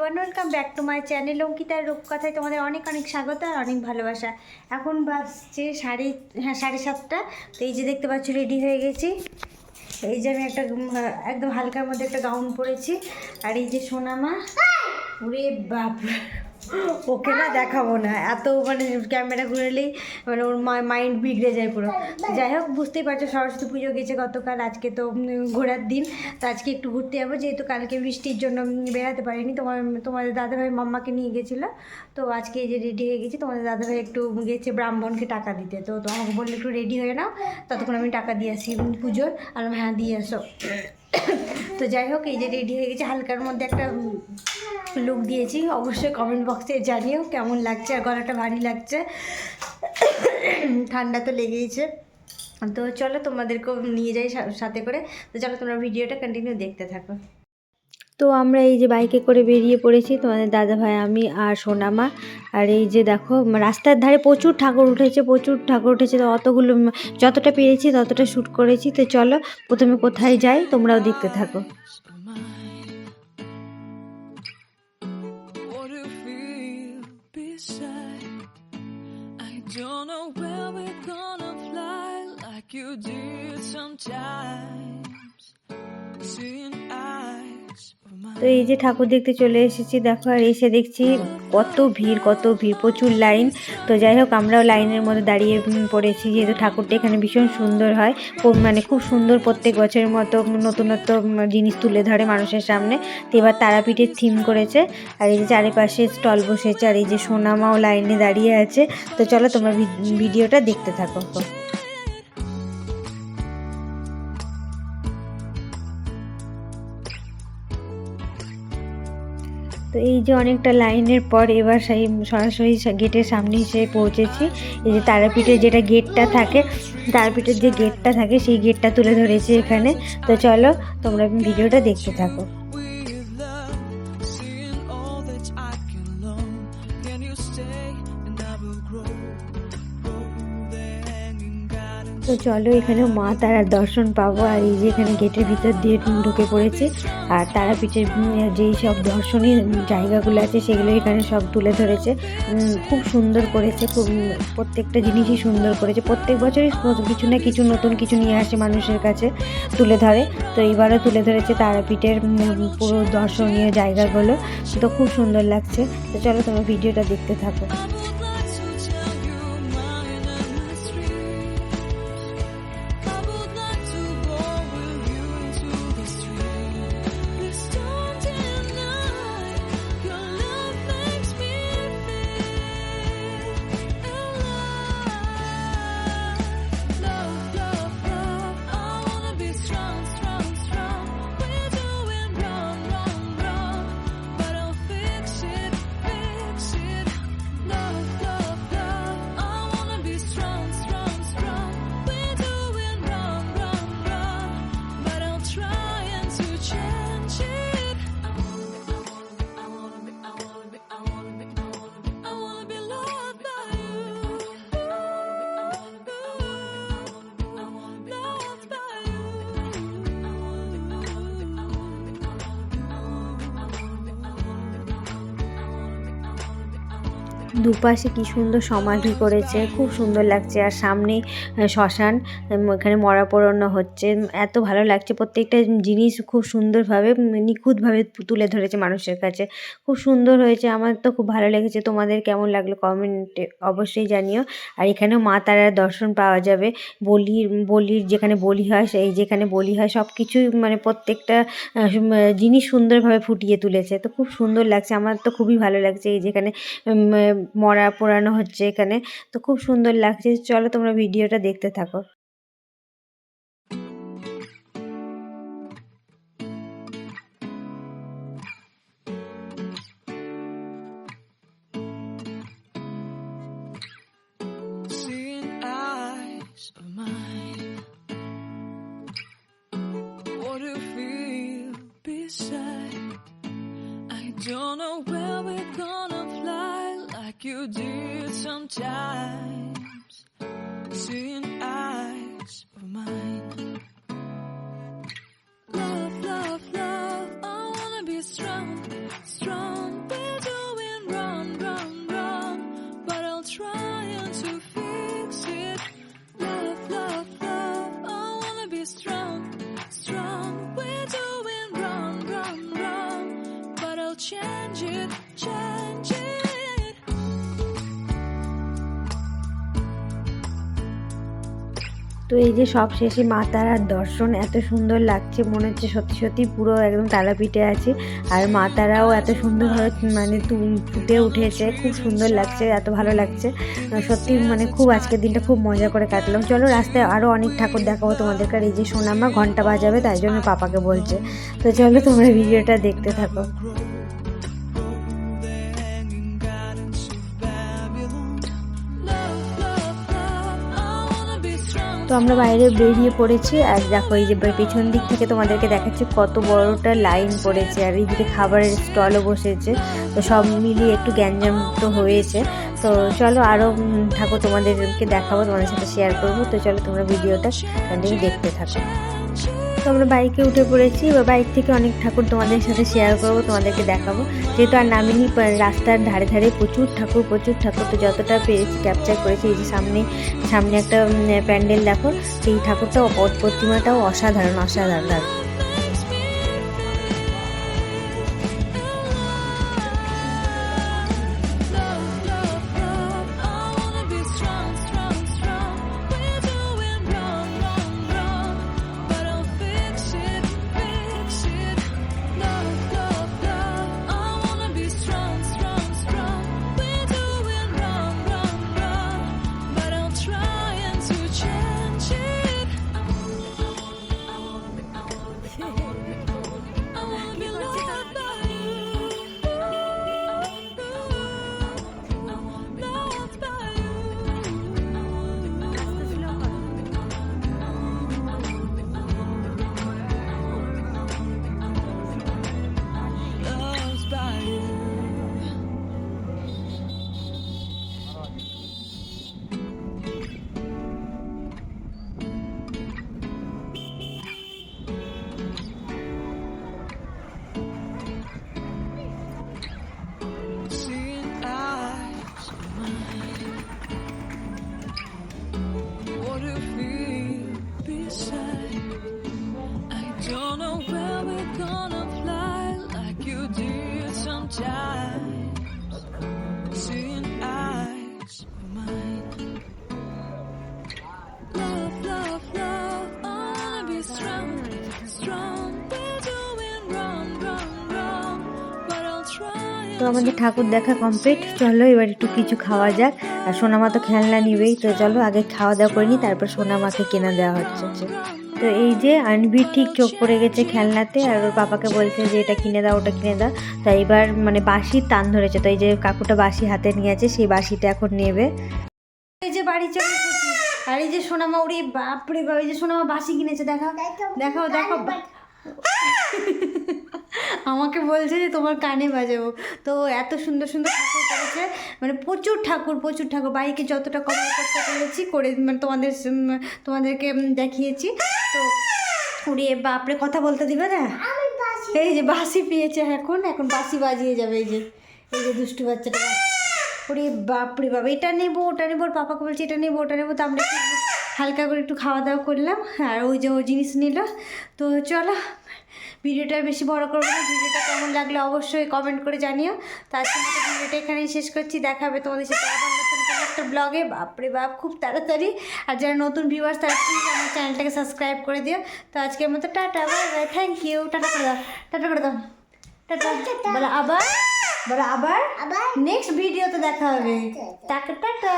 Everyone, welcome back to my channel. অঙ্কিতার রূপকথায় তোমাদের অনেক অনেক স্বাগত আর অনেক ভালোবাসা। এখন বাজছে 7:30। তো এই যে দেখতে পাচ্ছ রেডি হয়ে গেছি। এই যে আমি একটা একদম হালকার মধ্যে একটা গাউন পরেছি। আর এই যে সোনামা, ওরে বাপ, ওকে না দেখাবো না, এত মানে ক্যামেরা ঘুরেলেই মানে ওর মাইন্ড বিগড়ে যায় পুরো। যাই হোক, বুঝতেই পারছো সরস্বতী পুজো গেছে গতকাল, আজকে তো ঘোরার দিন। তো আজকে একটু ঘুরতে যাবো, যেহেতু কালকে বৃষ্টির জন্য বেড়াতে পারিনি। তোমাদের দাদাভাই মাম্মাকে নিয়ে গেছিলো। তো আজকে এই যে রেডি হয়ে গেছি। তোমাদের দাদাভাই একটু গেছে ব্রাহ্মণকে টাকা দিতে, তো আমাকে বললে একটু রেডি হয়ে নাও, ততক্ষণ আমি টাকা দিয়ে আসি পুজোর। আর হ্যাঁ, দিয়ে আসো। তো যাই হোক, এই যে রেডি হয়ে গেছে, হালকার মধ্যে একটা লুক দিয়েছি। অবশ্যই কমেন্ট বক্সে জানিও কেমন লাগছে। আর গলাটা ভারী লাগছে, ঠান্ডা তো লেগেইছে। তো চলো তোমাদেরকেও নিয়ে যাই সাথে করে। তো চলো তোমরা ভিডিওটা কন্টিনিউ দেখতে থাকো। তো আমরা এই যে বাইকে করে বেরিয়ে পড়েছি, তোমাদের দাদাভাই, আমি আর সোনামা। আর এই যে দেখো রাস্তার ধারে প্রচুর ঠাকুর উঠেছে। তো অতগুলো যতটা পেরেছি ততটা শ্যুট করেছি। তো চলো প্রথমে কোথায় যাই তোমরাও দেখতে থাকো। Don't know where we're gonna fly like you did sometimes. Seeing eyes of mine. তো এই যে ঠাকুর দেখতে চলে এসেছি, দেখো। আর এসে দেখছি কত ভিড়, প্রচুর লাইন। তো যাই হোক, আমরাও লাইনের মধ্যে দাঁড়িয়ে পড়েছি, যেহেতু ঠাকুরটা এখানে ভীষণ সুন্দর হয়। মানে খুব সুন্দর, প্রত্যেক বছরের মতো নতুনত্ব জিনিস তুলে ধরে মানুষের সামনে। তো এবার তারাপীঠের থিম করেছে। আর এই যে চারিপাশে স্টল বসেছে। আর এই যে সোনামাও লাইনে দাঁড়িয়ে আছে। তো চলো তোমরা ভিডিওটা দেখতে থাকো। তো এই যে অনেকটা লাইনের পর এবার সরাসরি গেটের সামনে এসে পৌঁছেছি। এই যে তারাপীঠের যেটা গেটটা থাকে, তারাপীঠের যে গেটটা থাকে সেই গেটটা তুলে ধরেছে এখানে। তো চলো তোমরা ভিডিওটা দেখতে থাকো। তো চলো এখানে মা তারার দর্শন পাবো। আর এই যে এখানে গেটের ভিতর দিয়ে ঢুকে পড়েছে। আর তারাপীঠের যেই সব দর্শনীয় জায়গাগুলো আছে সেগুলো এখানে সব তুলে ধরেছে। খুব সুন্দর করেছে, খুব প্রত্যেকটা জিনিসই সুন্দর করেছে। প্রত্যেক বছরই কিছু না কিছু নতুন কিছু নিয়ে আসে মানুষের কাছে, তুলে ধরে। তো এইবারও তুলে ধরেছে তারাপীঠের পুরো দর্শনীয় জায়গাগুলো। তো খুব সুন্দর লাগছে। তো চলো তোমরা ভিডিওটা দেখতে থাকো। দুপাশে কি সুন্দর সমাধি করেছে, খুব সুন্দর লাগছে। আর সামনে শ্মশান, এখানে মরা পোড়ানো হচ্ছে। এত ভালো লাগছে, প্রত্যেকটা জিনিস খুব সুন্দরভাবে নিখুঁতভাবে তুলে ধরেছে মানুষের কাছে। খুব সুন্দর হয়েছে, আমার তো খুব ভালো লেগেছে। তোমাদের কেমন লাগলো কমেন্টে অবশ্যই জানিও। আর এখানেও মা তারার দর্শন পাওয়া যাবে। বলির যেখানে বলি হয়, সেই যেখানে বলি হয় সব কিছুই মানে প্রত্যেকটা জিনিস সুন্দরভাবে ফুটিয়ে তুলেছে। তো খুব সুন্দর লাগছে, আমার তো খুবই ভালো লাগছে। এই যেখানে মরা পোড়ানো হচ্ছে এখানে, তো খুব সুন্দর লাগছে। চলো তোমরা ভিডিওটা দেখতে থাকো। Don't know where we're gonna fly like you did sometimes. Seeing eyes of mine. Love, love, love, I wanna be strong, strong. change it, change it. তো এই যে সব শেষে মা তারার দর্শন এত সুন্দর লাগছে, মনে হচ্ছে সত্যি সত্যি পুরো একদম তারাপীঠে আছে। আর মা তারাও এত সুন্দরভাবে মানে ফুটে উঠেছে, খুব সুন্দর লাগছে, এত ভালো লাগছে সত্যি। মানে খুব আজকের দিনটা খুব মজা করে কাটলাম। চলো রাস্তায় আরও অনেক ঠাকুর দেখাবো তোমাদেরকে। আর এই যে সোনামা ঘন্টা বাজাবে, তাই জন্য পাপাকে বলছে। তো চলো তোমরা ভিডিওটা দেখতে থাকো। তো আমরা বাইরে বেরিয়ে পড়েছি। আর দেখো এই যে পেছন দিক থেকে তোমাদেরকে দেখাচ্ছি কত বড়টা লাইন পড়েছে। আর এইদিকে খাবারের স্টলও বসেছে। তো সব মিলিয়ে একটু গ্যাঞ্জাম তো হয়েছে। তো চলো আরও ঠাকুর তোমাদেরকে দেখাবো, তোমাদের সাথে শেয়ার করবো। তো চলো তোমরা ভিডিওটা কন্টিনিউ দেখতে থাকো। তো আমরা বাইকে উঠে পড়েছি, এবার বাইক থেকে অনেক ঠাকুর তোমাদের সাথে শেয়ার করবো, তোমাদেরকে দেখাবো। যেহেতু আর নামিনি, রাস্তার ধারে ধারে প্রচুর ঠাকুর। তো যতটা পেরেছি ক্যাপচার করেছি। এই যে সামনে একটা প্যান্ডেল দেখো, সেই ঠাকুরটাও প্রতিমাটাও অসাধারণ। তো আমাদের ঠাকুর দেখা কমপ্লিট। চলো এবার একটু কিছু খাওয়া যাক। আর সোনামা তো খেলনা নিবেই। তো চলো আগে খাওয়া দাওয়া করে নিই, তারপর সোনামাকে কিনে দেওয়া হচ্ছে। তো এই যে আনভির ঠিক চোখ পড়ে গেছে খেলনাতে, আর ওর পাপাকে বলছে যে এটা কিনে দাও, ওটা কিনে দাও। তাই এবার মানে বাঁশির টান ধরেছে। তো এই যে কাকুটা বাঁশি হাতে নিয়ে আছে, সেই বাঁশিটা এখন নেবে। এই যে বাড়ি চলে এসেছি। আর এই যে সোনামা, ওরে বাপরে বাপ, এই যে সোনামা বাঁশি কিনেছে। দেখাও। আমাকে বলছে যে তোমার কানে বাজাবো। তো এত সুন্দর সুন্দর ঠাকুর করেছে, মানে প্রচুর ঠাকুর। বাইকে যতটা কভার করতে পেরেছি করে মানে তোমাদেরকে দেখিয়েছি। তো ওরে বাপরে, কথা বলতে দিবে না। এই যে বাঁশি পেয়েছে, এখন বাঁশি বাজিয়ে যাবে। এই যে দুষ্টু বাচ্চাটা। ওরে বাপরে বাবা, এটা নেবো ওটা নেবো। ওর পাপাকে বলছি এটা নেবো ওটা নেবো। তো আমরা হালকা করে একটু খাওয়া দাওয়া করলাম। আর ওই যে ও জিনিস নিল। তো চলো ভিডিওটা বেশি বড় করবো না। ভিডিওটা কেমন লাগলো অবশ্যই কমেন্ট করে জানিও। তো আজকের মতো ভিডিওটা এখানেই শেষ করছি। দেখা হবে তোমাদের সাথে আবার নতুন কোনো একটা ব্লগে। বাপরে বাপ, খুব তাড়াতাড়ি। আর যারা নতুন ভিউয়ার্স তারা প্লিজ আমার চ্যানেলটাকে সাবস্ক্রাইব করে দিও। তো আজকের মতো tata, bye bye, thank you. Tata করে দাও। টাটা বলো আবার নেক্সট ভিডিওতে দেখা হবে। টাটা।